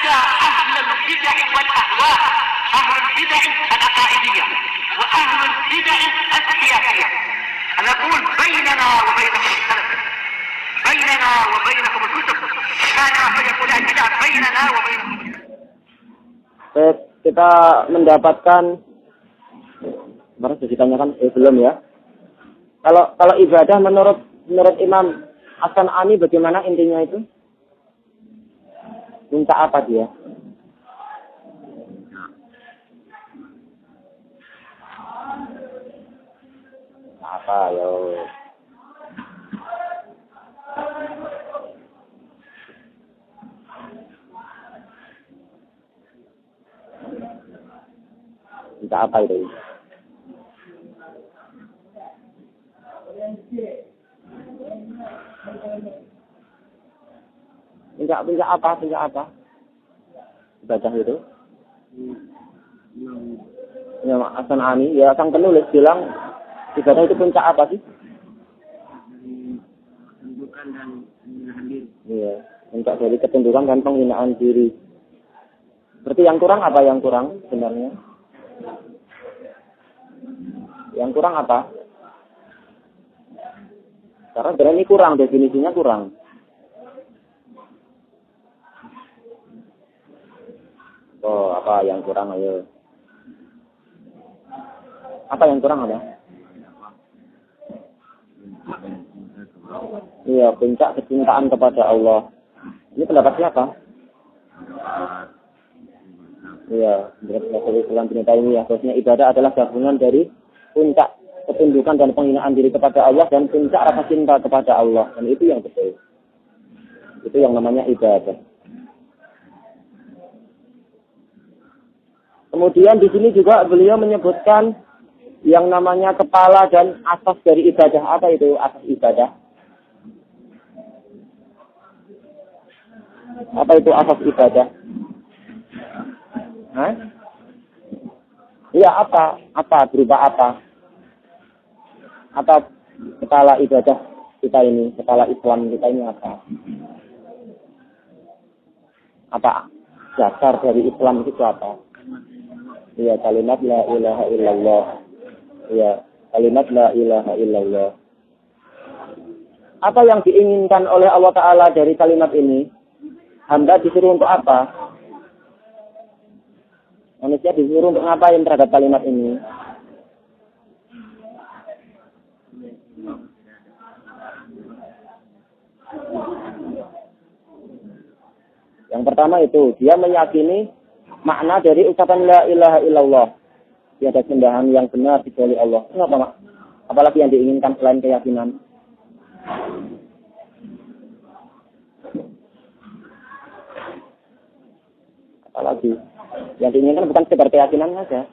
حتى أهل البدع والأهواء، أهل البدع العقائدية وأهل البدع السياسية. أنا أقول بيننا وبينكم السلف، بيننا وبينكم الكتب، كان فيقول البدع بيننا وبينكم. Kita mendapatkan, baru ditanyakan, belum ya. Kalau ibadah menurut Imam As-San'ani bagaimana intinya itu? Minta apa dia? Apa yo? Minta apa itu? Minta apa? Ibadah itu? Ya, As-San'ani, ya sang penulis bilang ibadah itu puncak apa sih? Ketundukan dan penghinaan diri. Iya, puncak dari ketundukan dan penghinaan diri. Berarti yang kurang apa yang kurang sebenarnya? Yang kurang apa? Karena sebenarnya ini kurang, definisinya kurang. Oh, apa yang kurang, ayo. Apa yang kurang ada? Iya, puncak kecintaan kepada Allah. Ini pendapat siapa? Iya, dari Islam Ibnu Taimiyah. Bahwasanya ibadah adalah gabungan dari puncak ketundukan dan penghinaan diri kepada Allah dan puncak rasa cinta kepada Allah. Dan itu yang betul. Itu yang namanya ibadah. Kemudian di sini juga beliau menyebutkan yang namanya kepala dan asas dari ibadah. Apa itu asas ibadah? Apa itu asas ibadah? Hah? Iya, apa? Apa? Berupa apa? Apa kepala ibadah kita ini? Kepala Islam kita ini apa? Apa dasar dari Islam itu apa? Iya, kalimat la ilaha illallah. Iya, kalimat la ilaha illallah. Apa yang diinginkan oleh Allah Ta'ala dari kalimat ini? Hamba disuruh untuk apa? Manusia disuruh untuk ngapain terhadap kalimat ini? Yang pertama itu, dia meyakini makna dari ucapan la ilaha illallah. Tiada sembahan yang benar kecuali Allah. Kenapa, Mak? Apalagi yang diinginkan selain keyakinan? Apalagi? Yang diinginkan bukan sekedar keyakinan saja.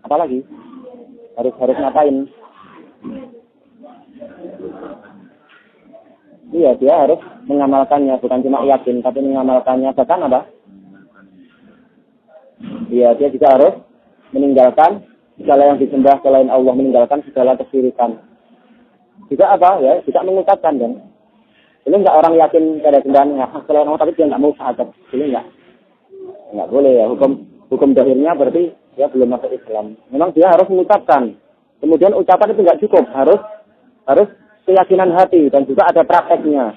Apalagi? Harus ngapain? Iya, dia harus mengamalkannya, bukan cuma yakin, tapi mengamalkannya. Bahkan apa? Iya, dia juga harus meninggalkan segala yang disembah selain Allah, meninggalkan segala kesyirikan. Juga apa? Ya, juga mengucapkan dan boleh nggak orang yakin pada sembahan selain Allah tapi dia nggak mau syahadat? Boleh nggak? Nggak boleh ya. Hukum zahirnya berarti dia belum masuk Islam. Memang dia harus mengucapkan. Kemudian ucapan itu nggak cukup, harus keyakinan hati dan juga ada prakteknya.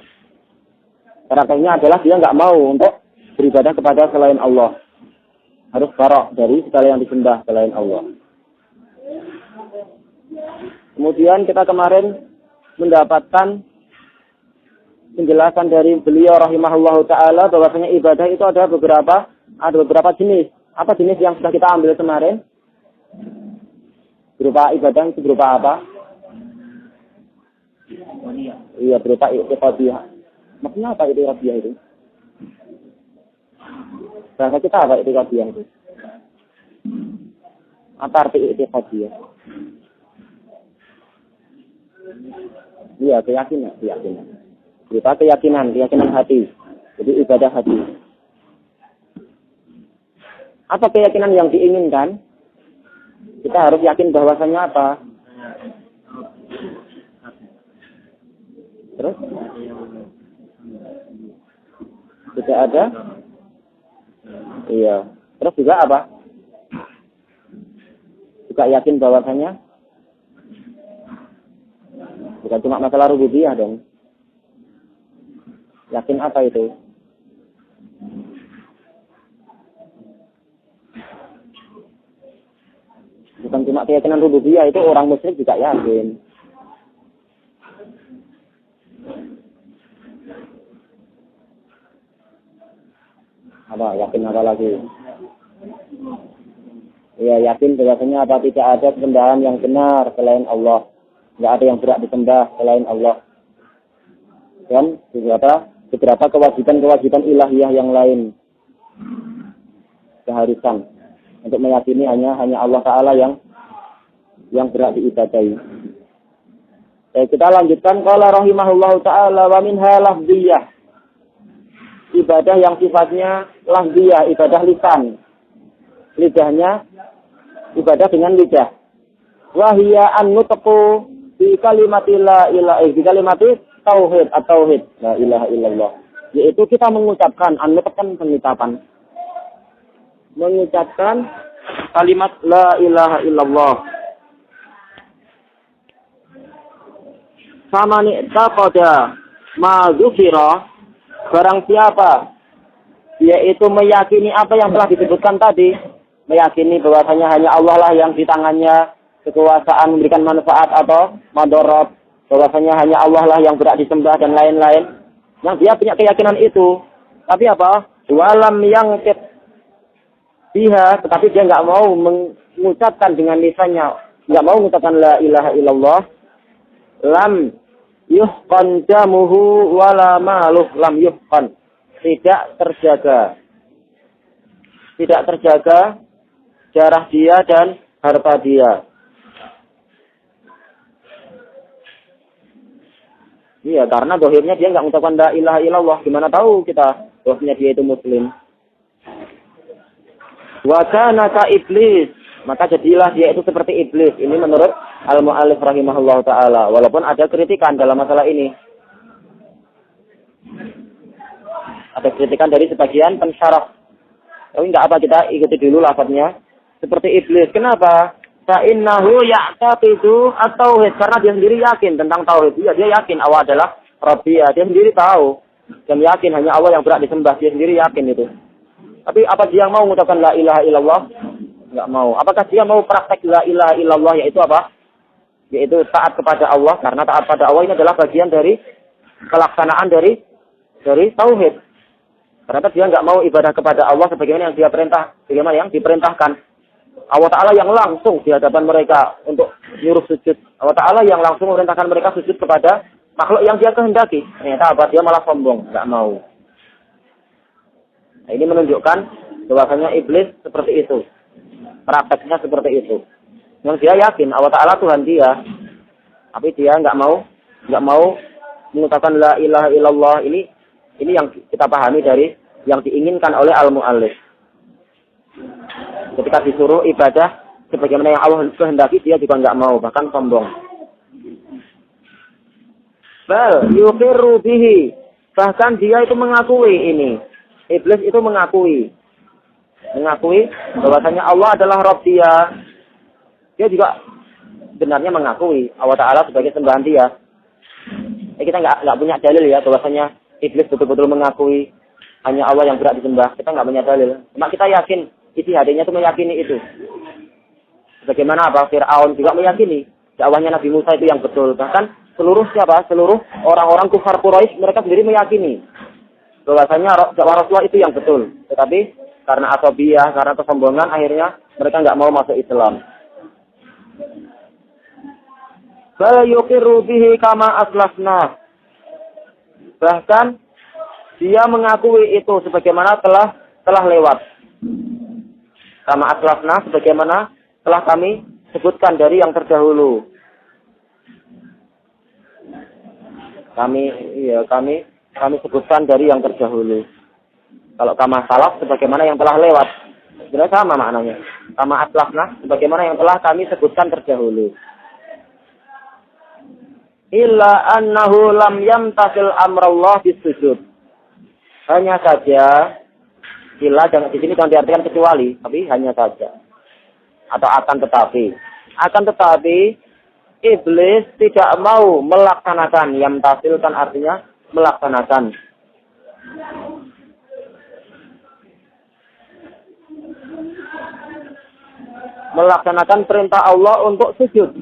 Prakteknya adalah dia nggak mau untuk beribadah kepada selain Allah. Harus barok dari segala yang disembah selain Allah. Kemudian kita kemarin mendapatkan penjelasan dari beliau rahimahullahu ta'ala bahwasanya ibadah itu ada beberapa jenis. Apa jenis yang sudah kita ambil kemarin? Berupa ibadah itu berupa apa? Iya, berupa iqtiqadiyah. Maksudnya apa iqtiqadiyah itu? Bahasa kita apa iqtiqadiyah itu? Apa arti iqtiqadiyah? Iya, keyakinan. Berupa keyakinan hati. Jadi ibadah hati. Apa keyakinan yang diinginkan? Kita harus yakin bahwasanya apa? Terus? Tidak ada. Iya. Terus juga apa? Juga yakin bahwasanya bukan cuma masalah rububiyah dong. Yakin apa itu? Bukan cuma keyakinan rububiyah, itu orang musyrik juga yakin. Apa? Yakin apa lagi? Ya, yakin bahwasanya apa, tidak ada sembahan yang benar selain Allah. Tidak ada yang berhak disembah selain Allah. Dan beberapa kewajiban ilahiyah yang lain. Keharusan untuk meyakini hanya Allah Ta'ala yang berhak diibadahi. Kita lanjutkan. Qala rahimahullahu ta'ala wa minha lafdiyah. Ibadah yang sifatnya lafdiyah, ibadah lisan. Lidahnya, ibadah dengan lidah. Wahia an-nutqu bi kalimati la ilaha bi kalimati tauhid atau tauhid la ilaha illallah. Yaitu kita mengucapkan an-nutqan pengucapan. Mengucapkan kalimat la ilaha illallah. Famani taqada ma dzukira, barang siapa yaitu meyakini apa yang telah disebutkan tadi, meyakini bahwasanya hanya Allah lah yang di tangannya kekuasaan memberikan manfaat atau madharat, bahwasanya hanya Allah lah yang berhak disembah dan lain-lain. Yang dia punya keyakinan itu, tapi apa? Walam yang biha, tetapi dia nggak mau mengucapkan dengan lisannya, nggak mau mengucapkan la ilaha illallah. Lam yuhqan jamuhu wala maluh, lam yuhqan, tidak terjaga darah dia dan harta dia. Iya, karena dohirnya dia nggak mengucapkan la ilaha illallah. Gimana tahu kita dohirnya dia itu muslim? Wa kana ka iblis, maka jadilah dia itu seperti iblis. Ini menurut al-mu'allif rahimahullah ta'ala. Walaupun ada kritikan dalam masalah ini. Ada kritikan dari sebagian pensyarah. Tapi enggak apa, kita ikuti dulu lafadznya. Seperti iblis. Kenapa? Fa'innahu ya'taqidu at-tauhid. Karena dia sendiri yakin tentang tauhid. Dia yakin Allah adalah Rabbiyah. Dia sendiri tahu. Dan yakin hanya Allah yang berhak disembah. Dia sendiri yakin itu. Tapi apa dia mau mengucapkan la ilaha illallah? Enggak mau. Apakah dia mau praktek la ilaha illallah, yaitu apa? Yaitu taat kepada Allah, karena taat pada Allah ini adalah bagian dari pelaksanaan dari tauhid. Ternyata dia enggak mau ibadah kepada Allah sebagaimana yang dia perintah, bagaimana yang diperintahkan. Allah Ta'ala yang langsung di hadapan mereka untuk nyuruh sujud. Allah Ta'ala yang langsung memerintahkan mereka sujud kepada makhluk yang dia kehendaki. Ternyata apa? Dia malah sombong, enggak mau. Nah, ini menunjukkan bahwasanya iblis seperti itu. Prakteknya seperti itu. Yang dia yakin Allah Ta'ala Tuhan dia, tapi dia nggak mau mengucapkan la ilaha illallah. Ini yang kita pahami dari yang diinginkan oleh al-mu'allif. Ketika disuruh ibadah sebagaimana yang Allah kehendaki, dia juga nggak mau, bahkan sombong. Bal yuqirru bihi, bahkan dia itu mengakui ini. Iblis itu mengakui bahwasanya Allah adalah Rabb dia. Dia juga benarnya mengakui Allah Ta'ala sebagai sembahan dia. Kita nggak punya dalil ya bahwasanya iblis betul-betul mengakui hanya Allah yang berhak disembah. Kita nggak punya dalil. Cuma kita yakin, isi hatinya itu meyakini itu. Bagaimana apa? Fir'aun juga meyakini dakwahnya Nabi Musa itu yang betul. Bahkan seluruh orang-orang kufar Quraisy, mereka sendiri meyakini bahwasanya dakwah Rasulullah itu yang betul. Tetapi karena asabiyah, karena kesombongan, akhirnya mereka nggak mau masuk Islam. Bal yuqirru bihi kama aslafna. Bahkan dia mengakui itu sebagaimana telah lewat. Kama aslafna, sebagaimana telah kami sebutkan dari yang terdahulu. Kami sebutkan dari yang terdahulu. Kalau kama salaf sebagaimana yang telah lewat. Sebenarnya sama maknanya. Kama aslafna sebagaimana yang telah kami sebutkan terdahulu. Illa annahu lam yamtasil amrallah bisujud. hanya saja, sila jangan di sini jangan diartikan kecuali, tapi hanya saja. Atau akan tetapi iblis tidak mau melaksanakan, yang tasilkan artinya melaksanakan. Melaksanakan perintah Allah untuk sujud.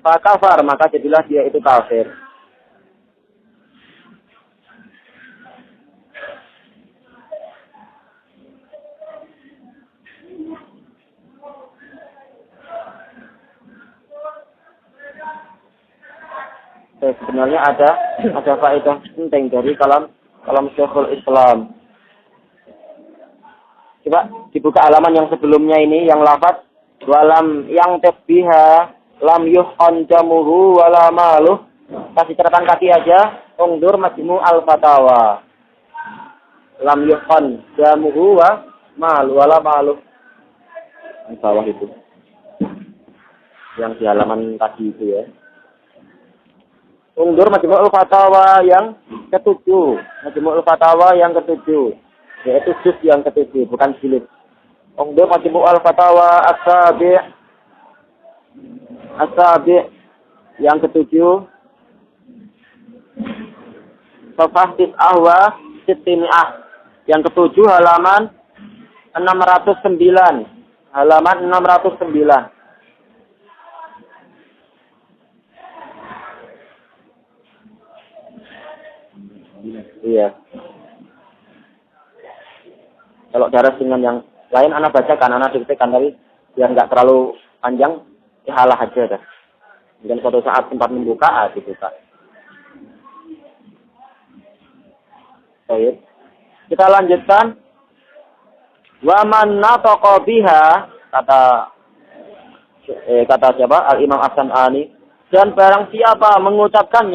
Fakafar, maka jadilah dia itu kafir. Sebenarnya ada faedah penting dari kalam Syekhul Islam. Coba dibuka halaman yang sebelumnya ini, yang lafaz walam yang tasbiha lam yuhqan jamuhu wala maluh. Kasih catatan kaki aja, ungdur majmu al-fatawa. Lam yuhqan jamuhu wa wala maluh. Di bawah itu. Yang di halaman tadi itu ya. Ungdur Majmu'ul Fatawa yang ketujuh. Majmu'ul Fatawa yang ketujuh. Yaitu juz yang ketujuh, bukan jilid. Ungdur Majmu'ul Fatawa As-Sabi' yang ketujuh. Safah Tis'ah wa Sittimi'ah. Yang ketujuh halaman 609. Halaman 609. Iya. Kalau daras dengan yang lain, anak bacakan, anak diktekan, tapi biar nggak terlalu panjang, ya halah aja dah. Dan suatu saat tempat membuka, dibuka. Baik. Kita lanjutkan. Wa man nataqa biha, kata siapa? Al-Imam As-Sam'ani. Dan barang siapa mengucapkan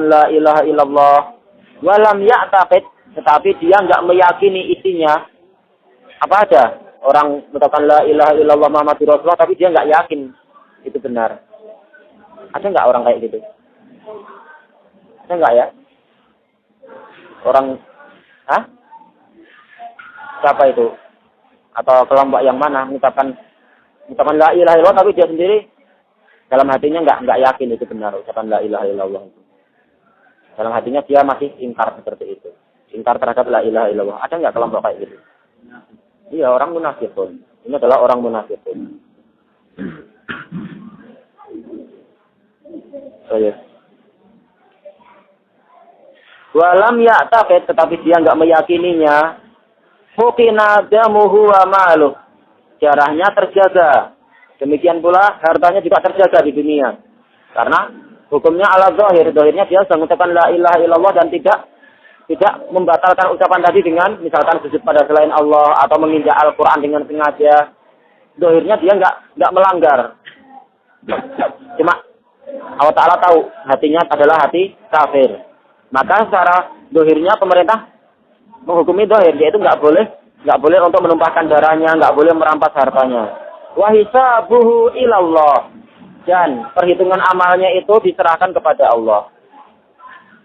la ilaha illallah, walam ya'taqid, tetapi dia enggak meyakini isinya. Apa ada? Orang mengucapkan la ilaha illallah Muhammadur Rasulullah, tapi dia enggak yakin itu benar. Ada enggak orang kayak gitu? Ada enggak ya? Orang, siapa itu? Atau kelompok yang mana mengucapkan la ilaha illallah, tapi dia sendiri dalam hatinya enggak yakin itu benar, ucapan la ilaha illallah itu. Dalam hatinya dia masih ingkar seperti itu. Ingkar terhadap la ilaha illallah. Ada enggak kelompok kayak gitu? Iya, orang munafiqun. Ini adalah orang munafiqun. Baik. Walam ya'taqid, tetapi dia enggak meyakininya. Fuqina damuhu wa maluh. Darahnya terjaga. Demikian pula hartanya juga terjaga di dunia. Karena hukumnya ala zahir. Zahirnya dia sudah mengucapkan la ilaha illallah dan tidak membatalkan ucapan tadi dengan misalkan sujud pada selain Allah atau menginjak Al-Quran dengan sengaja. Zahirnya dia enggak melanggar. Cuma Allah Ta'ala tahu hatinya adalah hati kafir. Maka secara zahirnya pemerintah menghukumi zahir, yaitu enggak boleh untuk menumpahkan darahnya, enggak boleh merampas hartanya. Wa hisabuhu ilallah. Dan perhitungan amalnya itu diserahkan kepada Allah.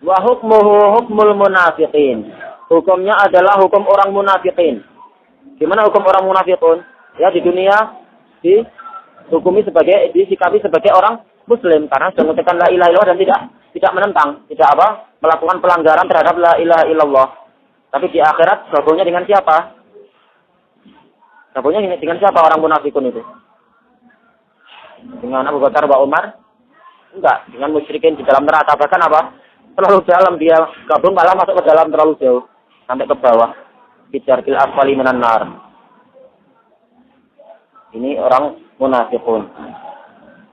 Wa hukmuhu hukmul munafiqin. Hukumnya adalah hukum orang munafiqin. Gimana hukum orang munafiqun? Ya, di dunia disikapi sebagai orang muslim karena sudah mengucapkan la ilaha illallah dan tidak menentang, tidak melakukan pelanggaran terhadap la ilaha illallah. Tapi di akhirat gabungnya dengan siapa? Gabungnya dengan siapa orang munafikun itu? Dengan Abu Bakar wa Umar? Enggak, dengan musyrikin di dalam neraka. Bahkan terlalu dalam dia gabung, malah masuk ke dalam terlalu jauh sampai ke bawah. Bijarkil asfali minan nar. Ini orang munafikun.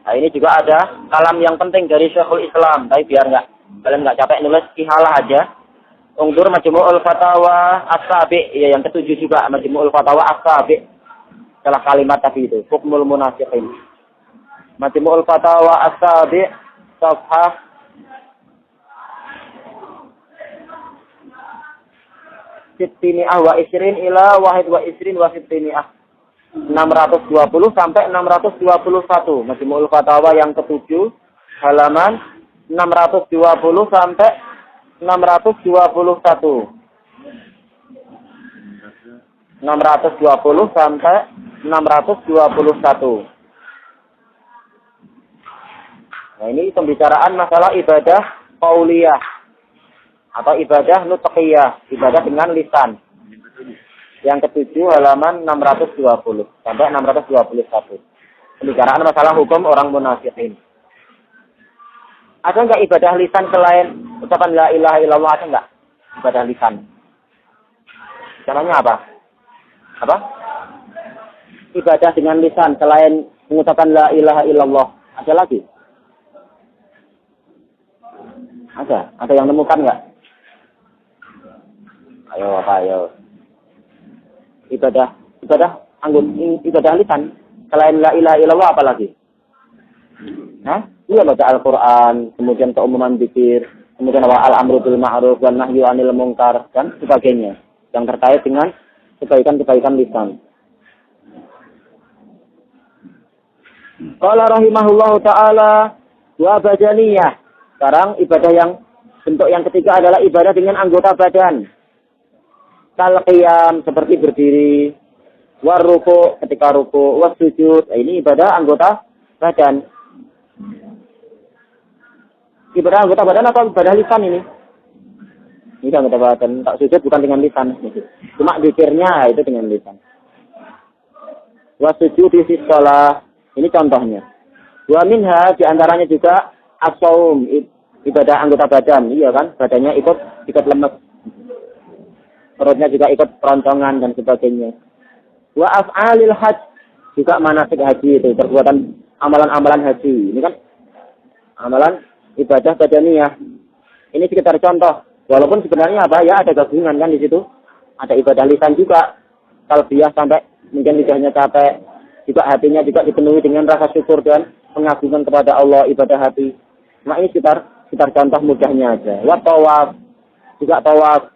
Nah, ini juga ada kalam yang penting dari Syekhul Islam, tapi biar kalian enggak capek nulis, ihalah aja. Ungdur Majmu'ul Fatawa As-Sabi', ya yang ketujuh juga Majmu'ul Fatawa As-Sabi'. Setelah kalimat tadi itu, hukmul munafiqin. Majmu'ul Fatawa As-Sabi' Safhah Sittimi'ah wa isrin ila wahid wa isrin wa sittimi'ah. 620 sampai 621. Majmu'ul Fatawa yang ketujuh, halaman 620 sampai 621. 620 sampai 621. Nah, ini pembicaraan masalah ibadah qauliyah atau ibadah nutqiyah, ibadah dengan lisan. Yang ketujuh halaman 620 sampai 621. Pembicaraan masalah hukum orang munafikin. Ada enggak ibadah lisan selain ucapan la ilaha illallah, ada enggak? Ibadah lisan. Caranya apa? Apa? Ibadah dengan lisan selain mengucapkan la ilaha illallah. Ada lagi? Ada? Ada yang nemukan enggak? Ayo, apa ayo? Ibadah ibadah lisan selain la ilaha illallah apa lagi? Hah? Iya, baca Al-Quran, kemudian keumuman zikir, kemudian al-amru bil ma'ruf wan nahyu 'anil munkar dan sebagainya yang terkait dengan kebaikan-kebaikan lisan. Qala rahimahullahu taala wa badaniyah. Sekarang ibadah yang bentuk yang ketiga adalah ibadah dengan anggota badan. Kal qiyam seperti berdiri, war ruku ketika ruku, was sujud. Ini ibadah anggota badan. Ibadah anggota badan atau ibadah lisan ini? Ini anggota badan. Tak sujud bukan dengan lisan. Cuma zikirnya itu dengan lisan. Wa sujud di shalah. Ini contohnya. Wa minha diantaranya juga as-shaum, ibadah anggota badan. Iya kan? Badannya ikut lemes. Perutnya juga ikut peroncongan dan sebagainya. Wa af'alil hajj, juga manasik haji itu, perbuatan amalan-amalan haji. Ini kan amalan ibadah badaniyah. Ini sekitar contoh. Walaupun sebenarnya apa ya, ada gabungan kan di situ. Ada ibadah lisan juga. Talbiyah sampai mungkin lidahnya capek. Juga hatinya juga dipenuhi dengan rasa syukur dan pengagungan kepada Allah, ibadah hati. Nah ini sekitar contoh mudahnya aja. Wa tawaf, juga tawaf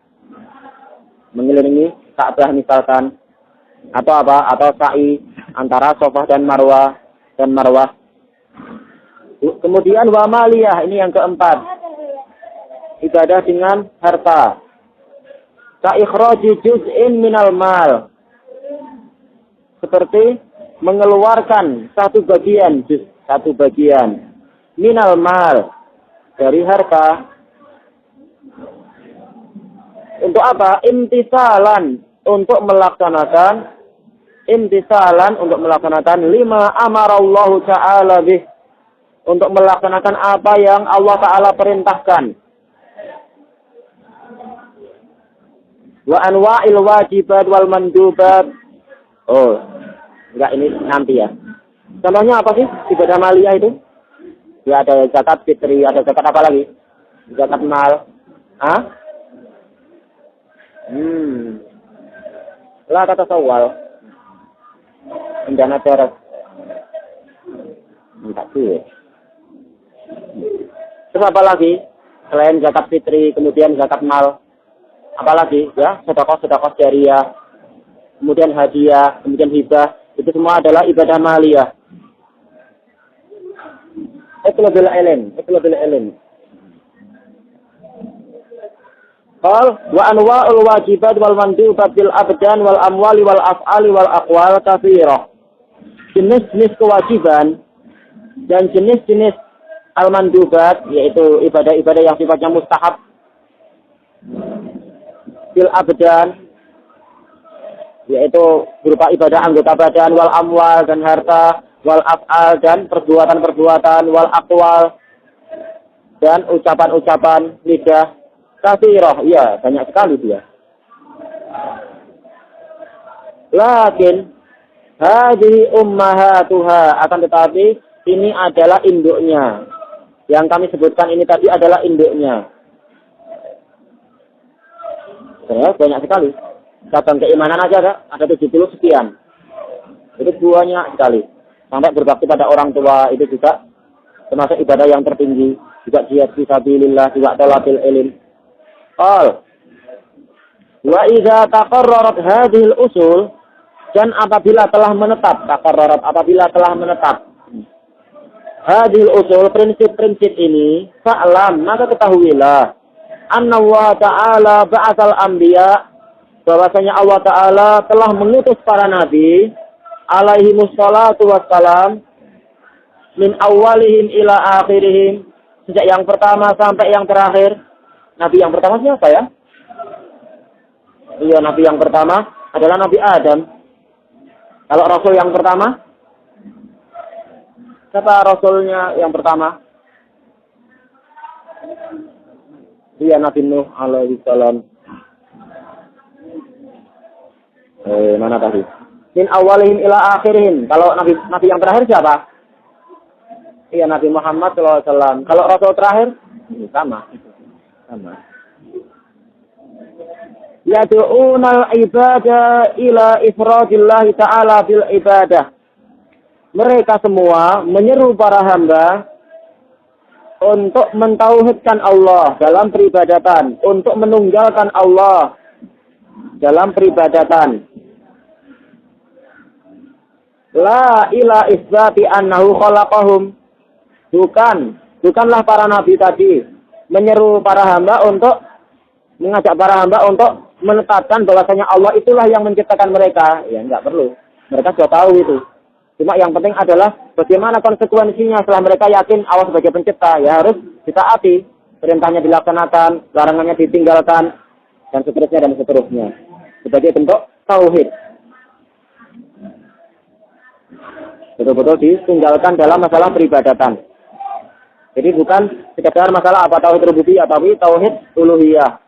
mengelilingi Ka'bah misalkan. Atau apa? Atau sa'i antara Shafah dan Marwah. Kemudian wa maliyah, ini yang keempat. Ibadah dengan harta. Ka ikhraji juz'in minal mal. Seperti mengeluarkan satu bagian minal mal dari harta. Untuk apa? Imtisalan untuk melaksanakan lima amarallahu ta'ala bih, untuk melaksanakan apa yang Allah Ta'ala perintahkan. Wa anwa'il wajibat wal mandubat. Oh, enggak, ini nanti ya. Contohnya apa sih ibadah maliyah itu? Ya ada zakat fitri, ada zakat apa lagi? Zakat mal. Hah? La kata sawal. Pendana teres. Enggak sih. Terus apa lagi? Selain zakat fitri, kemudian zakat mal. Apa lagi? Ya, sedekah jariyah. Kemudian hadiah, kemudian hibah. Itu semua adalah ibadah maliyah. Itlubul ilm. Qal wa anwa'ul wajibat wal mandubat bil abdan wal amwali wal af'ali wal aqwal katsirah. Jenis-jenis kewajiban dan jenis-jenis al-mandubat, yaitu ibadah-ibadah yang sifatnya mustahab, bil abdan, yaitu berupa ibadah anggota badan, wal amwal dan harta, wal af'al dan perbuatan-perbuatan, wal aqwal dan ucapan-ucapan lidah, katsirah, iya banyak sekali dia. Lakin hadhihi ummahatuha, akan tetapi ini adalah induknya. Yang kami sebutkan ini tadi adalah induknya. Banyak sekali. Cabang keimanan aja ada 70 sekian. Itu banyak sekali. Sampai berbakti pada orang tua itu juga termasuk ibadah yang tertinggi. Juga jihad fisabilillah, juga talabil ilm. Wa idza taqarrarat hadhil usul, dan apabila telah menetap hadhil usul, prinsip-prinsip ini, fa'lam, maka ketahuilah anna Allah Ta'ala ba'atsal anbiya, bahwasanya Allah Ta'ala telah mengutus para nabi alaihi musholatu wassalam min awalihim ila akhirihim, sejak yang pertama sampai yang terakhir. Nabi yang pertama siapa ya? Iya, nabi yang pertama adalah Nabi Adam. Kalau rasul yang pertama, siapa rasulnya yang pertama? Iya, Nabi Nuh alaihi salam. Mana tadi? Min awalihim ila akhirihim. Kalau nabi yang terakhir siapa? Iya, Nabi Muhammad sallallahu alaihi wasallam. Kalau rasul terakhir sama. Yad'unal ibadah ila ifradillah ta'ala bil ibadah. Mereka semua menyeru para hamba untuk mentauhidkan Allah dalam peribadatan, untuk menunggalkan Allah dalam peribadatan. La ila isbati annahu khalaqahum. Bukanlah para nabi tadi menyeru para hamba untuk mengajak para hamba untuk menetapkan bahwasanya Allah itulah yang menciptakan mereka. Ya, enggak perlu. Mereka sudah tahu itu. Cuma yang penting adalah bagaimana konsekuensinya setelah mereka yakin Allah sebagai pencipta. Ya harus ditaati. Perintahnya dilaksanakan, larangannya ditinggalkan, dan seterusnya. Sebagai bentuk tauhid. Betul-betul ditinggalkan dalam masalah peribadatan. Jadi bukan sekedar masalah apa tauhid rububiyah, tapi tauhid uluhiyah.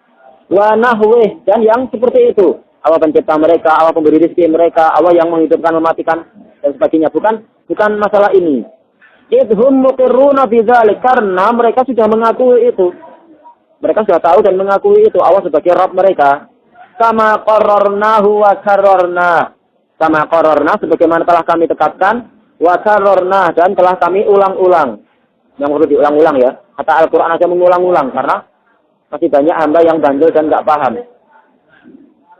Wa nahwih, dan yang seperti itu. Allah pencipta mereka, Allah pemberi rezeki mereka, Allah yang menghidupkan, mematikan, dan sebagainya. Bukan masalah ini. Idhum muqirruna bidzalik, karena mereka sudah mengakui itu. Mereka sudah tahu dan mengakui itu Allah sebagai Rabb mereka. Kama qarrarnahu wa karrarna. Kama qarrarna, sebagaimana telah kami tetapkan, wa karrarna, dan telah kami ulang-ulang. Yang perlu diulang-ulang ya. Kata Al-Quran aja mengulang-ulang, karena masih banyak hamba yang bandel dan nggak paham.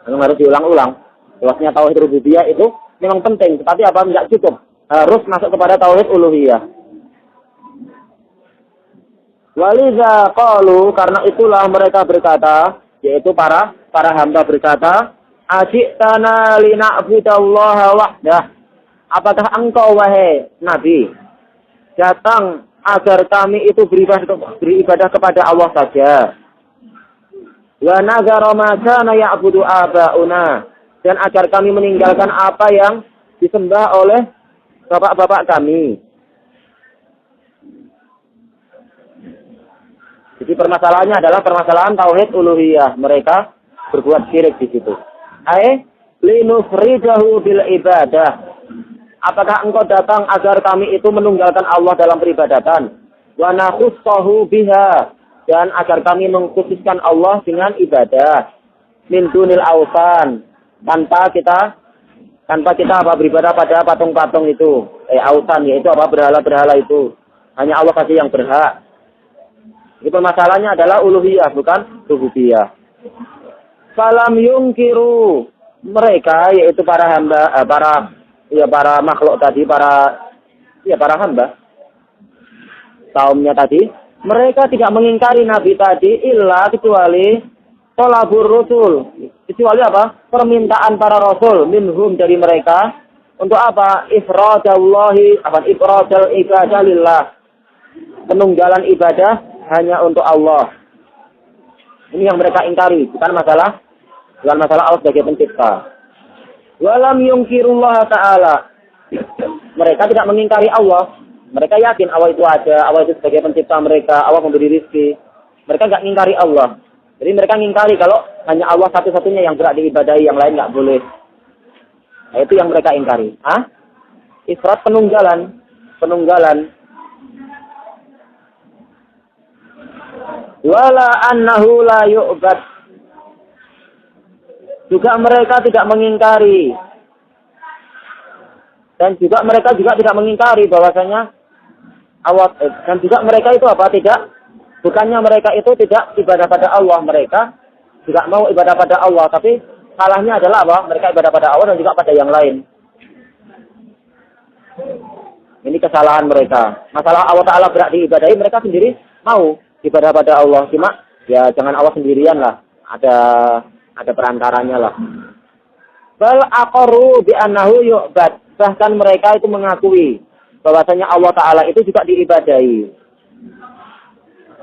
Memang harus diulang-ulang. Luasnya tauhid rububiyah itu memang penting, tetapi apa nggak cukup. Harus masuk kepada tauhid uluhiyah. Waliza qalu, karena itulah mereka berkata, yaitu para hamba berkata, aji'tana lina'budallaha wahdah. Apakah engkau wahai Nabi datang agar kami itu beribadah kepada Allah saja? Wa nazara ma kana ya'budu aba'una, dan agar kami meninggalkan apa yang disembah oleh bapak-bapak kami. Jadi permasalahannya adalah permasalahan tauhid uluhiyah. Mereka berbuat syirik di situ. Linufridahu bil ibadah. Apakah engkau datang agar kami itu menunggalkan Allah dalam peribadatan? Wa nakhussahu biha, dan agar kami mengkhususkan Allah dengan ibadah. Min dunil awsan, tanpa kita beribadah pada patung-patung itu. Awsan, yaitu berhala-berhala itu. Hanya Allah saja yang berhak. Ini permasalahannya adalah uluhiyah, bukan rububiyah. Falam yungkiru, mereka yaitu para hamba, para makhluk tadi, para hamba, kaumnya tadi, mereka tidak mengingkari Nabi tadi illa kecuali tolabur rasul, kecuali apa? Permintaan para rasul minhum, dari mereka, untuk apa? Ifradal ibadah lillah, penunggalan ibadah hanya untuk Allah. Ini yang mereka ingkari, bukan masalah Allah sebagai pencipta. Walam yungkirullah ta'ala, mereka tidak mengingkari Allah. Mereka yakin Allah itu ada, Allah itu sebagai pencipta mereka, Allah memberi rezeki. Mereka nggak mengingkari Allah. Jadi mereka mengingkari kalau hanya Allah satu-satunya yang berhak diibadahi, yang lain nggak boleh. Nah, itu yang mereka ingkari. Ifrat, penunggalan. Wala annahu la yu'bad. Juga mereka tidak mengingkari. Dan juga mereka tidak mengingkari bahwasanya Allah, dan juga mereka itu apa? Bukannya mereka itu tidak ibadah pada Allah, mereka juga mau ibadah pada Allah, tapi salahnya adalah apa? Mereka ibadah pada Allah dan juga pada yang lain. Ini kesalahan mereka. Masalah Allah Ta'ala berhak diibadahi, mereka sendiri mau ibadah pada Allah. Cuma ya jangan Allah sendirian lah. Ada Ada perantaranya lah. Bal aqarru bi annahu yu'bad. Bahkan mereka itu mengakui bahwasanya Allah Ta'ala itu juga diibadahi.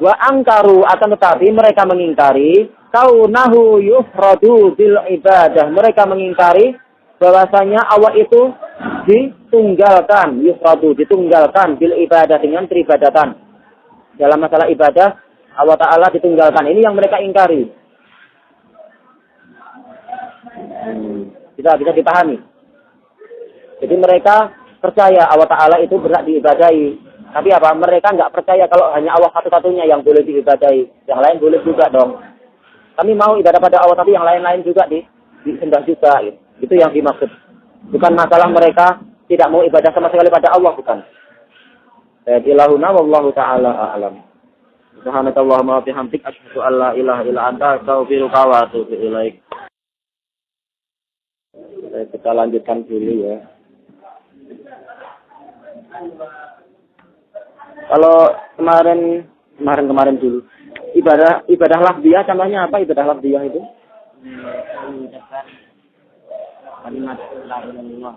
Wa angkaru, akan tetapi mereka mengingkari kaunahu yufradu bil ibadah. Mereka mengingkari bahwasanya Allah itu ditunggalkan, yufradu, ditunggalkan bil ibadah dengan peribadatan. Dalam masalah ibadah, Allah Ta'ala ditunggalkan. Ini yang mereka ingkari. Bisa dipahami. Jadi mereka percaya Allah Ta'ala itu berhak diibadahi. Tapi apa? Mereka nggak percaya kalau hanya Allah satu-satunya yang boleh diibadahi. Yang lain boleh juga dong. Kami mau ibadah pada Allah, tapi yang lain-lain juga disembah juga. Itu yang dimaksud. Bukan masalah mereka tidak mau ibadah sama sekali pada Allah, bukan. Ilahuna wallahu ta'ala a'lam. Subhanakallahumma wa bihamdik asyhadu an la ilaha illa anta astaghfiruka wa atubu ilaik. Kita lanjutkan dulu ya. Kalau kemarin dulu ibadah lafziyah, contohnya apa ibadah lafziyah itu? Kalimat la ilaha illallah.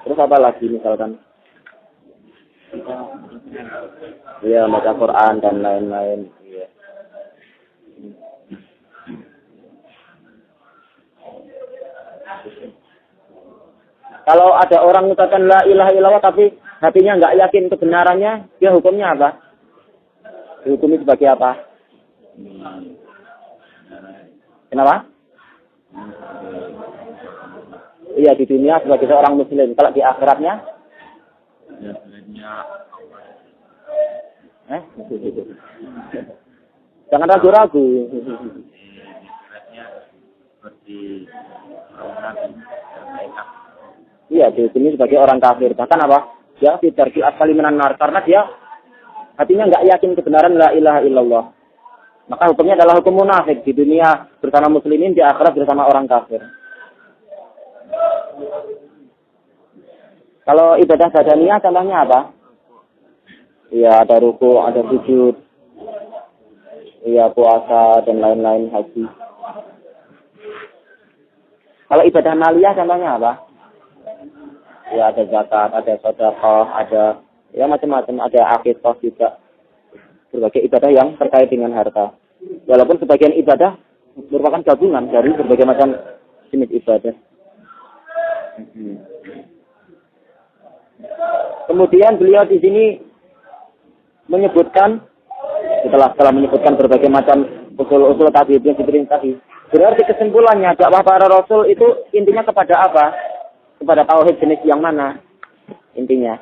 Terus apa lagi misalkan? Iya, baca Quran dan lain-lain. Iya. Kalau ada orang mengucapkan la ilaha illallah tapi hatinya nggak yakin kebenarannya, dia hukumnya apa? Dihukumi sebagai apa? Kenapa? Iya, di dunia sebagai seorang muslim. Kalau di akhiratnya? Jangan ragu-ragu. Iya, di sini sebagai orang kafir. Bahkan apa? Ya, fitarki asali menanar. Karena dia hatinya nggak yakin kebenaran la ilaha illallah. Maka hukumnya adalah hukum munafik. Di dunia bersama muslimin, di akhirat bersama orang kafir. Kalau ibadah badaniyah contohnya apa? Iya, ada ruku, ada sujud. Iya, puasa dan lain-lain, haji. Kalau ibadah maliyah contohnya apa? Ya, ada zakat, ada sedekah, ada ya macam-macam, ada akikah juga. Berbagai ibadah yang terkait dengan harta. Walaupun sebagian ibadah merupakan gabungan dari berbagai macam jenis ibadah. Kemudian beliau di sini menyebutkan setelah menyebutkan berbagai macam usul-usul tadi yang diperintah tadi. Berarti kesimpulannya dakwah para rasul itu intinya kepada apa? Kepada tauhid jenis yang mana? Intinya.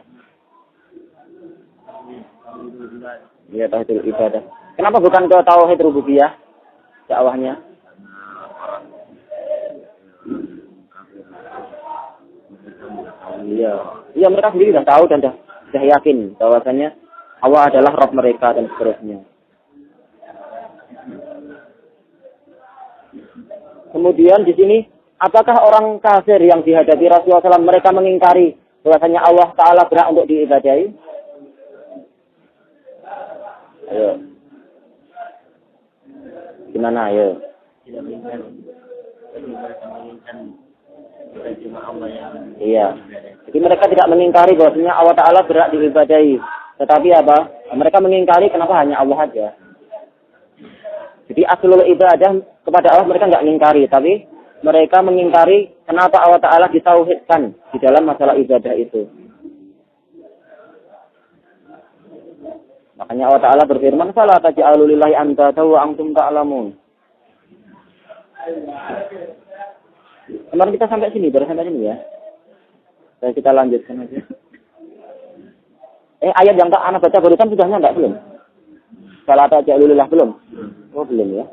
Ya, tauhid ibadah. Kenapa bukan ke tauhid rububiyah dakwahnya? Iya. Iya, mereka sendiri sudah tahu dan sudah yakin bahwasanya Allah adalah Rabb mereka dan seterusnya. Kemudian di sini, apakah orang kafir yang dihadapi Rasulullah SAW mereka mengingkari bahwasanya Allah Ta'ala berhak untuk diibadahi? Ayo. Gimana, ayo? Iya. Jadi mereka tidak mengingkari bahwasanya Allah Ta'ala berhak diibadahi. Tetapi apa? Mereka mengingkari kenapa hanya Allah saja. Jadi aslul ibadah kepada Allah mereka nggak mengingkari, tapi mereka mengingkari kenapa Allah Ta'ala ditauhidkan di dalam masalah ibadah itu. Makanya Allah Ta'ala berfirman, "Fala taj'alu lillahi andada wa antum ta'lamun." Kemarin kita sampai sini, baru sampai sini ya. Kita lanjutkan aja. Ayat yang tak anak baca barusan sudahnya enggak belum? Fala taj'alu lillahi belum? Oh, belum ya.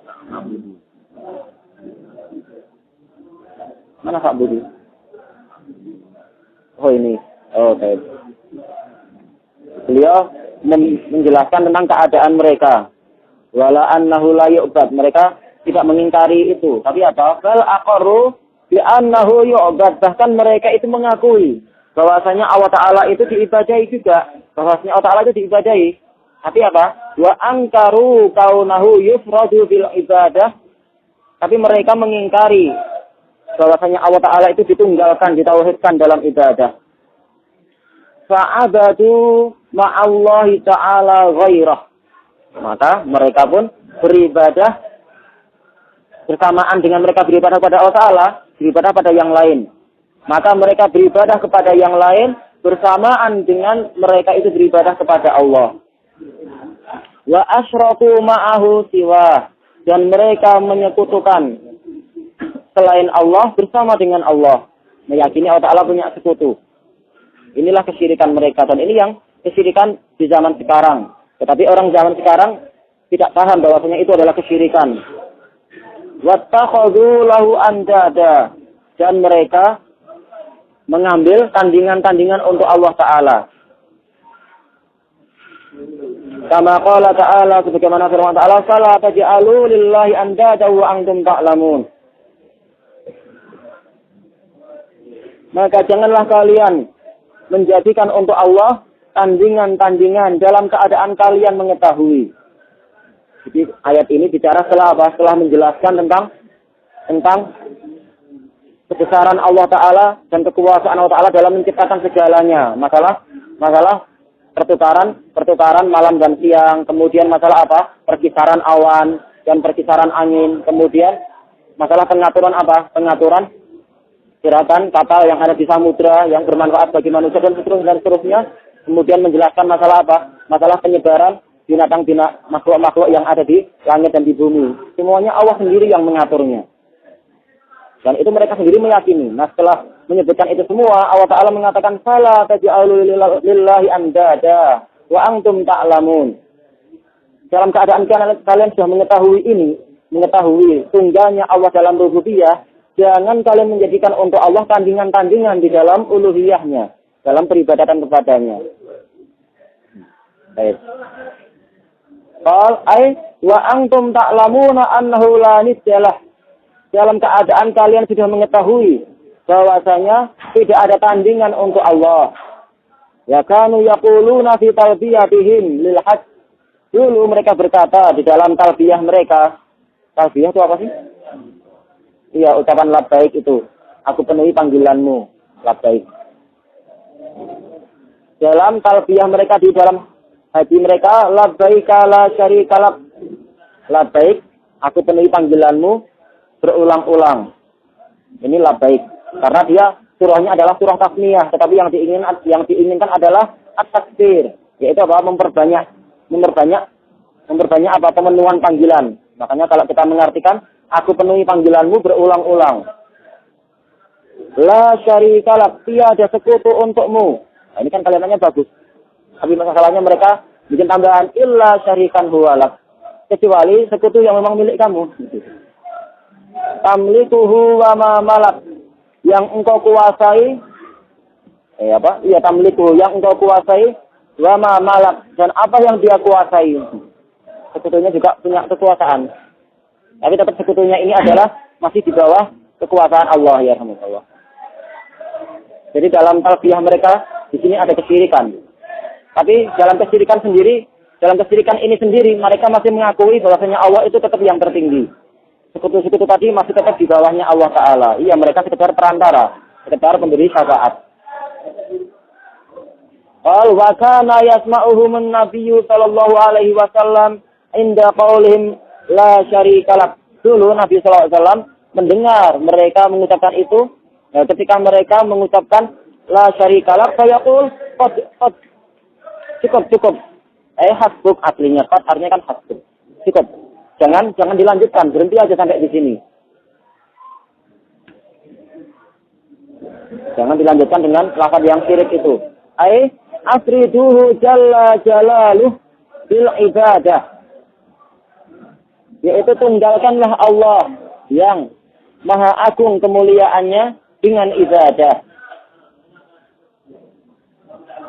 Mana Pak Budi? Oh, ini. Oh, baik. Beliau menjelaskan tentang keadaan mereka. Wala annahu la yu'bad. Mereka tidak mengingkari itu. Tapi apa? Bal aqarru bi annahu yu'bad. Bahkan mereka itu mengakui bahwasanya Allah Ta'ala itu diibadahi juga. Bahwasanya Allah Ta'ala itu diibadahi. Tapi apa? Wa angkaru kaunahu yufradu bil ibadah. Tapi mereka mengingkari bahwasanya Allah Ta'ala itu ditunggalkan, ditauhidkan dalam ibadah. Fa'abadu ma'allahi ta'ala ghairah. Maka mereka pun beribadah bersamaan dengan mereka beribadah kepada Allah Ta'ala, beribadah pada yang lain. Maka mereka beribadah kepada yang lain bersamaan dengan mereka itu beribadah kepada Allah. Wa asyraku ma'ahu siwa. Dan mereka menyekutukan selain Allah bersama dengan Allah. Meyakini Allah Ta'ala punya sekutu. Inilah kesyirikan mereka. Dan ini yang kesyirikan di zaman sekarang. Tetapi orang zaman sekarang tidak paham bahwasanya itu adalah kesyirikan. Wattakhadhu lahu andada. Dan mereka mengambil tandingan-tandingan untuk Allah Ta'ala. Kama qala Ta'ala, sebagaimana firman Ta'ala, fala taj'alu lillahi andada wa antum ta'lamun. Maka janganlah kalian menjadikan untuk Allah tandingan-tandingan dalam keadaan kalian mengetahui. Jadi ayat ini bicara setelah apa? Setelah menjelaskan tentang kebesaran Allah Ta'ala dan kekuasaan Allah Ta'ala dalam menciptakan segalanya. Masalah pertukaran malam dan siang. Kemudian masalah apa? Perkisaran awan dan perkisaran angin. Kemudian masalah pengaturan apa? Pengaturan gerakan kapal yang ada di samudra yang bermanfaat bagi manusia dan seterusnya. Kemudian menjelaskan masalah apa? Masalah penyebaran makhluk-makhluk yang ada di langit dan di bumi. Semuanya Allah sendiri yang mengaturnya. Dan itu mereka sendiri meyakini. Nah, setelah menyebutkan itu semua, Allah Ta'ala mengatakan, fala taj'alu lillahi andada wa antum ta'lamun. Dalam keadaan kalian sudah mengetahui ini, mengetahui tunggalnya Allah dalam rububiyah, jangan kalian menjadikan untuk Allah tandingan-tandingan di dalam uluhiyahnya, dalam peribadatan kepadanya. Baik. Qal wa antum ta'lamuna annahu la nisyalah. Dalam keadaan kalian sudah mengetahui bahwasanya tidak ada tandingan untuk Allah. Ya kanu yaquluna fi talbiyatihim lil hajj. Dulu mereka berkata di dalam talbiyah mereka. Talbiyah itu apa sih? Iya, ucapan labbaik itu. Aku penuhi panggilanmu. Labbaik. Dalam talbiyah mereka di dalam haji mereka, labbaika la syarika lak. Labbaik, aku penuhi panggilanmu berulang-ulang. Ini labbaik. Karena dia surahnya adalah surah tasmiyah, tetapi yang diinginkan adalah at-takbir, yaitu apa? Memperbanyak apa? Pemenuhan panggilan. Makanya kalau kita mengartikan aku penuhi panggilanmu berulang-ulang. La syarika lak, tiada sekutu untukmu. Nah, ini kan kalimatnya bagus. Tapi masalahnya mereka bikin tambahan illa syarikan huwalak. Kecuali sekutu yang memang milik kamu. Tamlikuhu wa ma malak, yang engkau kuasai tamlikuhu, yang engkau kuasai, wa ma malak, dan apa yang dia kuasai. Sekutunya juga punya kekuasaan, tapi tetap sekutunya ini adalah masih di bawah kekuasaan Allah, ya Allah. Jadi dalam talbiyah mereka di sini ada kesyirikan, tapi dalam kesyirikan ini sendiri mereka masih mengakui bahwasanya Allah itu tetap yang tertinggi. Sekutu-sekutu tadi masih tetap di bawahnya Allah Ta'ala. Iya, mereka sekedar perantara, sekedar pemberi syafaat. Qal wa kana yasma'uhum an-nabiyyu sallallahu alaihi wasallam inda qaulihim la syarika lak. Dulu Nabi sallallahu alaihi wasallam mendengar mereka mengucapkan itu, ketika mereka mengucapkan la syarika lak, fayaqul qad cukup. Hasbuk aslinya, qad artinya kan hasbuk. Cukup. Jangan dilanjutkan, berhenti aja sampai di sini. Jangan dilanjutkan dengan lafaz yang syirik itu. Afriduhu jalla jalaluh bil ibadah. Yaitu tunggalkanlah Allah yang maha agung kemuliaannya dengan ibadah.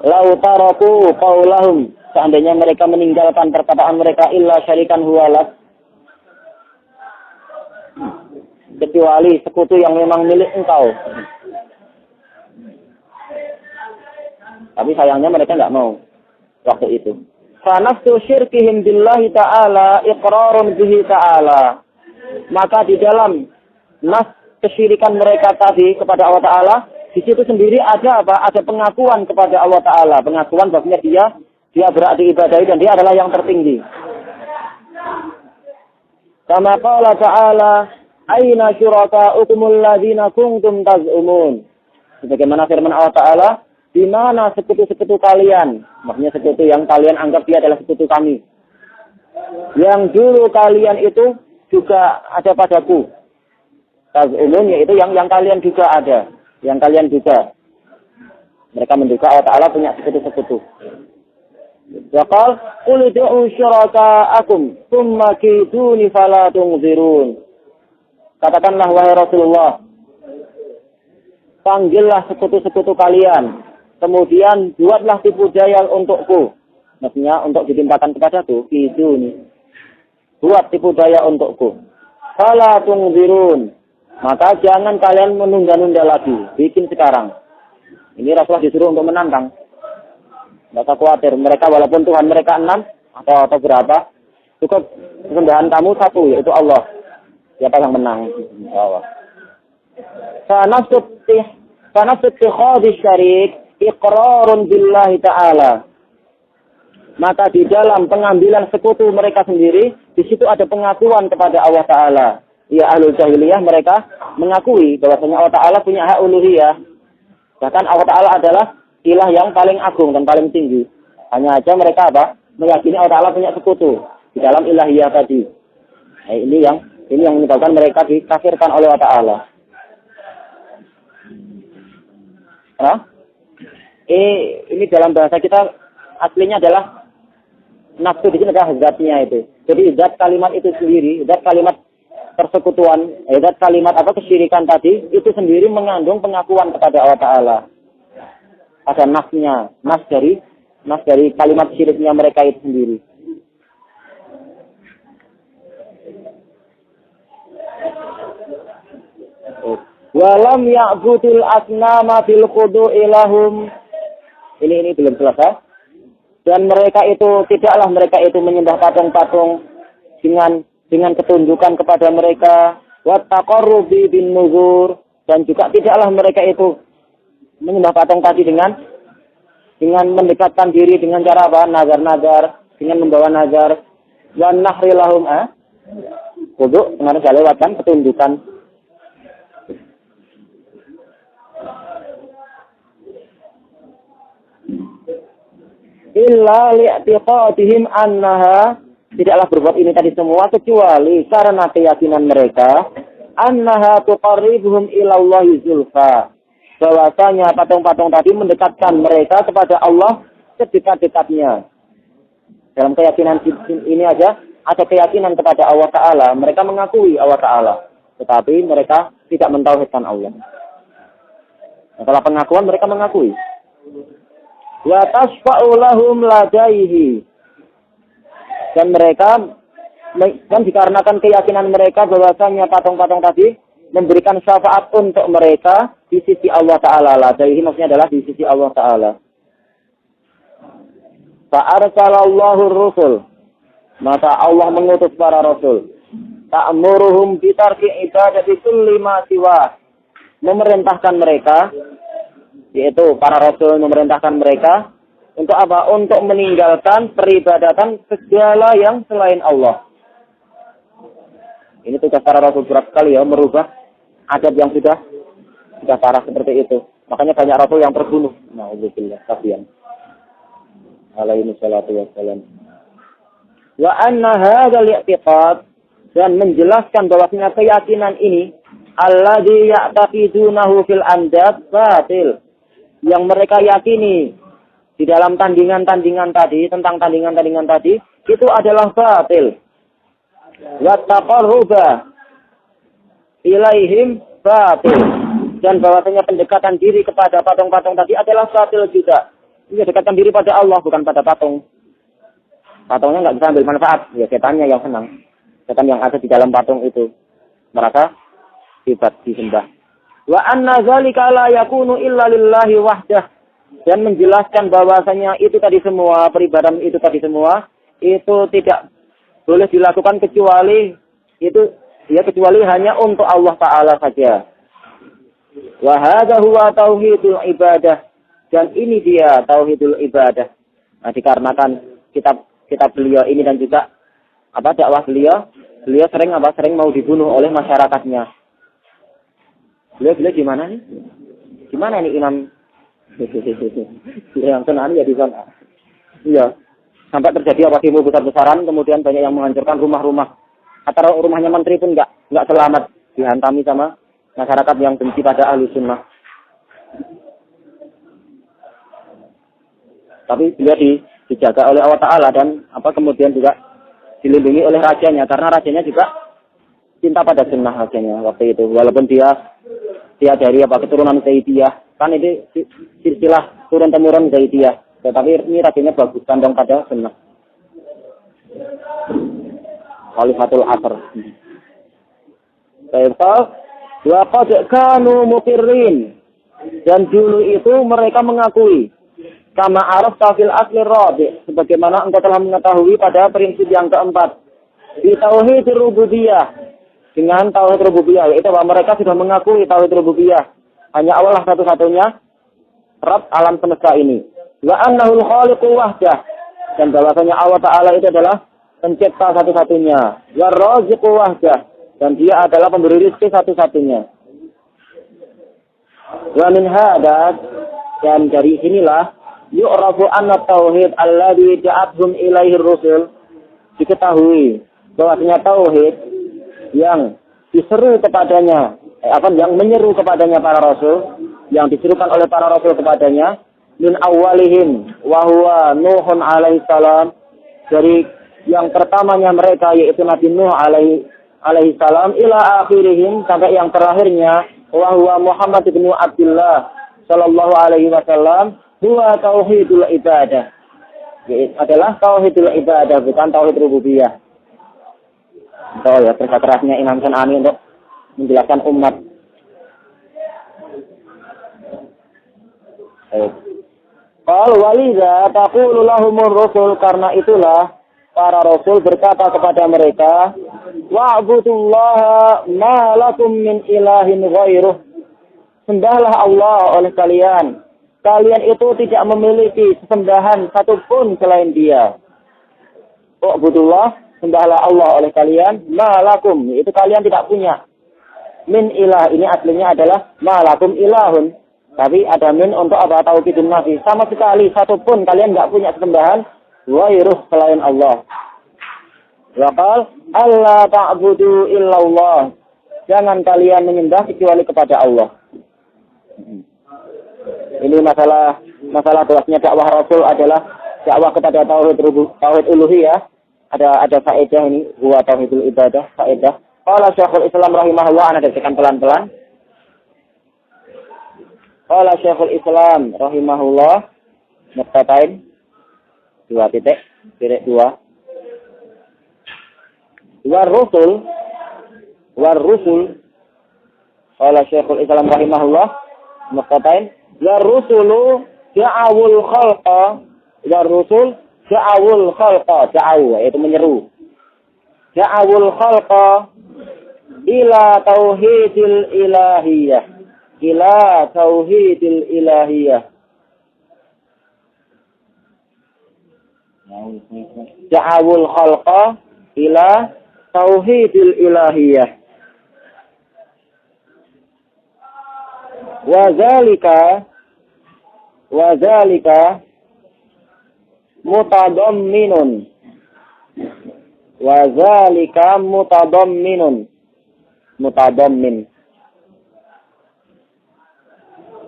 Lau taraku qaulahum, seandainya mereka meninggalkan perkataan mereka illa syarikan huwalak, kecuali sekutu yang memang milik engkau. Tapi sayangnya mereka nggak mau waktu itu. Fanafsu syirkihim billahi ta'ala iqrarun bihi ta'ala. Maka di dalam nas kesyirikan mereka tadi kepada Allah Ta'ala, di situ sendiri ada apa? Ada pengakuan kepada Allah Ta'ala. Pengakuan bahwasanya dia berhak diibadahi dan dia adalah yang tertinggi. Kama qala ta'ala, aina syuraka'ukumul ladzina kuntum taz'umun. Sebagaimana firman Allah Ta'ala, di mana sekutu-sekutu kalian? Maksudnya sekutu yang kalian anggap dia adalah sekutu kami. Yang dulu kalian itu juga ada padaku. Taz'umun yaitu yang kalian juga ada. Yang kalian juga. Mereka menduga Allah Ta'ala punya sekutu-sekutu. Waqal qul ud'u syuraka'akum tsumma kiduni fala tunzirun. Katakanlah wahai Rasulullah, panggillah sekutu-sekutu kalian, kemudian buatlah tipu daya untukku. Maksudnya untuk ditimpakan kepadaku, kiduni. Buat tipu daya untukku. Fala tunzirun. Maka jangan kalian menunda-nunda lagi, bikin sekarang. Ini Rasulullah disuruh untuk menantang. Tidak usah khawatir. Mereka walaupun Tuhan mereka 6 atau berapa, cukup kesembahan kamu satu, yaitu Allah. Siapa yang menang? Allah. Fanasut khadis syarik iqrarun billahi ta'ala. Maka di dalam pengambilan sekutu mereka sendiri, di situ ada pengakuan kepada Allah Ta'ala. Ya ahlul jahiliyah mereka mengakui bahwasanya Allah Ta'ala punya hak uluhiyah. Bahkan Allah Ta'ala adalah ilah yang paling agung dan paling tinggi. Hanya aja mereka apa? Meyakini Allah Ta'ala punya sekutu di dalam ilahiyah tadi. Nah, ini yang menyebabkan mereka dikafirkan oleh Allah Ta'ala. Nah, ini dalam bahasa kita aslinya adalah nafsu, di sini adalah zatnya itu. Jadi zat kalimat itu sendiri, zat kalimat persekutuan, zat kalimat atau kesyirikan tadi itu sendiri mengandung pengakuan kepada Allah Ta'ala. Ada nasnya, nas dari kalimat syiriknya mereka itu sendiri. Walam ya'budul asnama bil khudu'i lahum. Ini belum selesai. Dan mereka itu tidaklah mereka itu menyembah patung-patung dengan ketunjukan kepada mereka, wa taqarrubi bin nuzur, dan juga tidaklah mereka itu menyembah patung tadi dengan mendekatkan diri dengan cara apa? Nazar-nazar, dengan membawa nazar. Wan nahri lahum wudu, kemarin saya lewatkan petunjukan. Illa li'tiqadihim annaha, tidaklah berbuat ini tadi semua kecuali karena keyakinan mereka annaha tuqarribuhum ilallahi zulfa. Bahwasanya patung-patung tadi mendekatkan mereka kepada Allah sedekat-dekatnya. Dalam keyakinan ini aja ada keyakinan kepada Allah Ta'ala. Mereka mengakui Allah Ta'ala. Tetapi mereka tidak mentauhidkan Allah. Setelah pengakuan mereka mengakui. Wa tasfa'u lahum ladaihi. Dan mereka, dan dikarenakan keyakinan mereka bahwasanya patung-patung tadi memberikan syafaat untuk mereka di sisi Allah Ta'ala. Ladaihi maksudnya adalah di sisi Allah Ta'ala. Fa'arsalallahu rusul. Maka Allah mengutus para rasul. Ta'muruhum bitarki ibadati kulli ma siwa. Memerintahkan mereka, yaitu para rasul memerintahkan mereka untuk apa? Untuk meninggalkan peribadatan segala yang selain Allah. Ini tugas para rasul berat sekali ya, merubah adab yang sudah parah seperti itu. Makanya banyak rasul yang terbunuh. Na'udzubillah, kasihan. Alaihi salatu wassalam. Wa anna hadzal i'tiqad, dan menjelaskan bahwasanya keyakinan ini alladzi ya'taqidunahu fil andad batil, yang mereka yakini di dalam tandingan-tandingan tadi, tentang tandingan-tandingan tadi, itu adalah batil. Wa taqarruba ilaihim batil, dan bahwasanya pendekatan diri kepada patung-patung tadi adalah batil juga. Ini dekatkan diri pada Allah, bukan pada patung. Patungnya nggak bisa ambil manfaat, ya setannya yang senang. Setan yang ada di dalam patung itu merasa hebat disembah. Wa anna dzalika la yakunu illa lillahi wahdah, dan menjelaskan bahwasanya itu tadi semua, peribadahan itu tadi semua itu tidak boleh dilakukan kecuali itu Ya kecuali hanya untuk Allah Ta'ala saja. Wa hadza huwa tauhidul ibadah. Dan ini dia tauhidul ibadah. Nah, dikarenakan kitab beliau ini dan juga dakwah beliau sering mau dibunuh oleh masyarakatnya. Beliau gimana nih? Gimana ini Imam? Yang senang ya di sana. Iya. Sampai terjadi demo besar-besaran, kemudian banyak yang menghancurkan rumah-rumah. Atau rumahnya menteri pun nggak selamat, dihantami sama masyarakat yang benci pada ahlu sunnah. Tapi dia dijaga oleh Allah Ta'ala dan kemudian juga dilindungi oleh rajanya, karena rajanya juga cinta pada sunnah rajanya waktu itu. Walaupun dia dari keturunan Zaidiyah, kan ini silsilah turun-temurun Zaidiyah. Tetapi ini rajanya bagus, condong pada sunnah. Khalifatul Asr. Wa qad kanu muqirrin. Dan dulu itu mereka mengakui kama arafta fil asli rabi, sebagaimana engkau telah mengetahui pada prinsip yang keempat di tauhid rububiyah. Dengan tauhid rububiyah, yaitu bahwa mereka sudah mengakui tauhid rububiyah. Hanya Allah satu-satunya Rabb alam semesta ini. Wa annahul khaliqu wahdah, dan bahwasanya Allah Ta'ala itu adalah pencipta satu-satunya. Wa raziqu wahdah, dan dia adalah pemberi rezeki satu-satunya. Wa min hadat, dan dari sinilah yu'rafu anna tauhid alladhi ja'athum ilaihi rusul, diketahui bahwasanya tauhid yang diseru kepadanya, yang menyeru kepadanya para rasul, yang diserukan oleh para rasul kepadanya, min awalihim wa huwa Nuhun alaihi salam, dari yang pertamanya mereka yaitu Nabi Nuh alaihi salam ila akhirihim, sampai yang terakhirnya wa huwa Muhammad bin Abdullah sallallahu alaihi wasallam, huwa tauhidul ibadah. Yaitu adalah tauhidul ibadah, bukan tauhid rububiyah. So ya, kerasnya Imam San'ani untuk menjelaskan umat. Qal waliza taqulu lahumur rusul, karena itulah para rasul berkata kepada mereka, wa'budullaha ma lakum min ilahin ghairuh, sembahlah Allah oleh kalian. Kalian itu tidak memiliki sesembahan satupun selain Dia. Wa'budullah, sembahlah Allah oleh kalian, ma lakum, itu kalian tidak punya. Min ilah, ini aslinya adalah ma lakum ilahun. Tapi ada min untuk taukidun nafi. Sama sekali satupun kalian enggak punya sesembahan ghairuh selain Allah. Waqal alla ta'budu illallah, jangan kalian menyembah kecuali kepada Allah. Ini masalah bahwasanya dakwah Rasul adalah dakwah kepada tauhid uluhiyah. Ada faedah ini, huwa tauhidul ibadah, faedah. Qala Syekhul Islam rahimahullah, ana dengarkan pelan-pelan. Qala Syekhul Islam rahimahullah, muqtatain 2 titik 2. War rusul. Qala Syekhul Islam rahimahullah, muqtatain, war rusulu ja'awul khalqa, war rusul ja'awul khalqa, ja'aw yaitu menyeru. Ja'awul khalqa ila tauhidil ilahiyah. Ila tauhidil ilahiyah. Ja'awul khalqa ila tauhidil ilahiyah. Wa zalika mutadamminun. Wa zalika mutadammin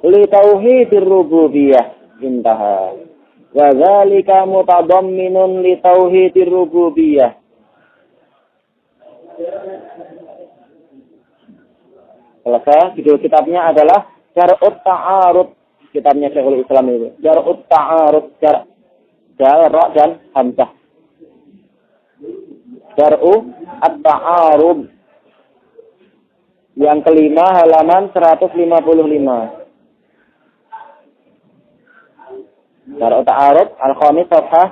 li tauhidir rububiyah, intaha. Wa zalika mutadamminun li tauhidir rububiyah. Selesai. Judul kitabnya adalah Jar'ut Ta'arud, kitabnya Syekhul Islam itu. Jar'ut Ta'arud, Jar dan hamzah. Jar'u at-Ta'arud. Yang kelima, halaman 155. Jar'ut Ta'arud al-Khamis safhah